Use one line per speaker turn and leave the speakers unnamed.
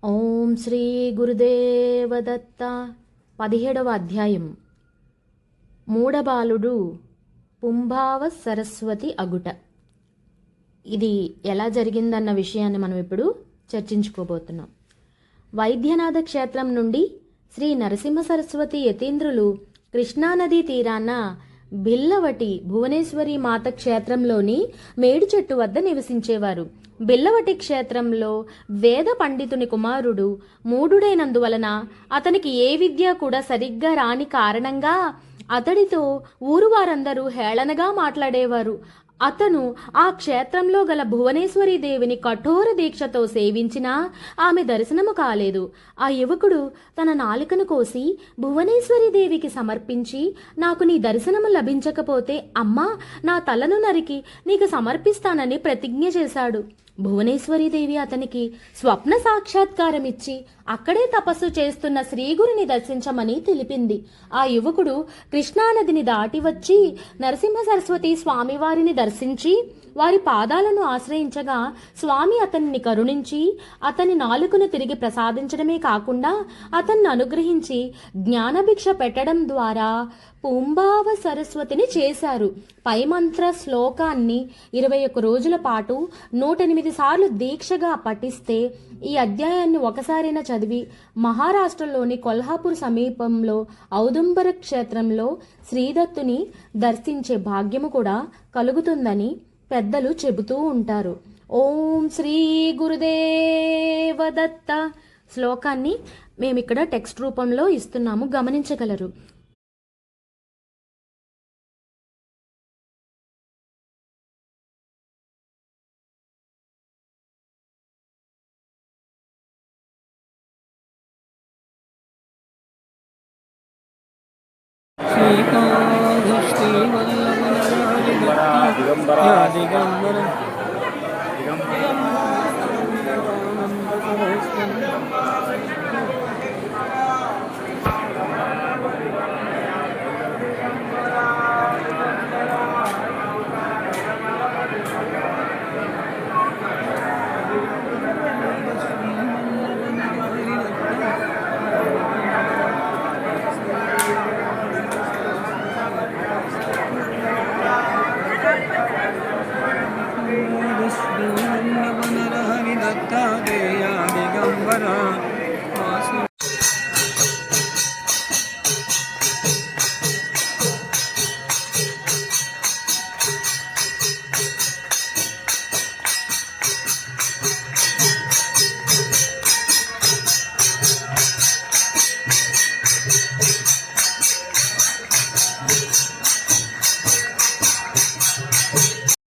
ఓం శ్రీ గురుదేవదత్త. 17వ అధ్యాయం. మూడబాలుడు పుంభావ సరస్వతి అగుట. ఇది ఎలా జరిగిందన్న విషయాన్ని మనం ఇప్పుడు చర్చించుకోబోతున్నాం. వైద్యనాథ క్షేత్రం నుండి శ్రీ నరసింహ సరస్వతి యతీంద్రులు కృష్ణానదీ తీరాన బిల్లవటి భువనేశ్వరి మాత క్షేత్రంలోని మేడు చెట్టు వద్ద నివసించేవారు. బిల్లవటి క్షేత్రంలో వేద పండితుని కుమారుడు మూఢుడైనందువలన అతనికి ఏ విద్య కూడా సరిగ్గా రాని కారణంగా అతడితో ఊరు వారందరూ హేళనగా మాట్లాడేవారు. అతను ఆ క్షేత్రంలో గల భువనేశ్వరి దేవిని కఠోర దీక్షతో సేవించినా ఆమె దర్శనము కాలేదు. ఆ యువకుడు తన నాలుకను కోసి భువనేశ్వరి దేవికి సమర్పించి, నాకు నీ దర్శనము లభించకపోతే అమ్మా నా తలను నరికి నీకు సమర్పిస్తానని ప్రతిజ్ఞ చేశాడు. భువనేశ్వరీదేవి అతనికి స్వప్న సాక్షాత్కారం ఇచ్చి అక్కడే తపస్సు చేస్తున్న శ్రీగురిని దర్శించమని తెలిపింది. ఆ యువకుడు కృష్ణానదిని దాటి వచ్చి నరసింహ సరస్వతి స్వామివారిని దర్శించి వారి పాదాలను ఆశ్రయించగా స్వామి అతన్ని కరుణించి అతని నాలుకను తిరిగి ప్రసాదించడమే కాకుండా అతన్ని అనుగ్రహించి జ్ఞానభిక్ష పెట్టడం ద్వారా పుంభావ సరస్వతిని చేశారు. పై మంత్ర శ్లోకాన్ని 21 రోజుల పాటు 108 సార్లు దీక్షగా పఠిస్తే ఈ అధ్యాయాన్ని ఒకసారైనా చదివి మహారాష్ట్రలోని కొల్హాపూర్ సమీపంలో ఔదుంబర క్షేత్రంలో శ్రీదత్తుని దర్శించే భాగ్యము కూడా కలుగుతుందని పెద్దలు చెబుతూ ఉంటారు. ఓం శ్రీ గురుదేవదత్త. శ్లోకాన్ని మేమిక్కడ టెక్స్ట్ రూపంలో ఇస్తున్నాము, గమనించగలరు.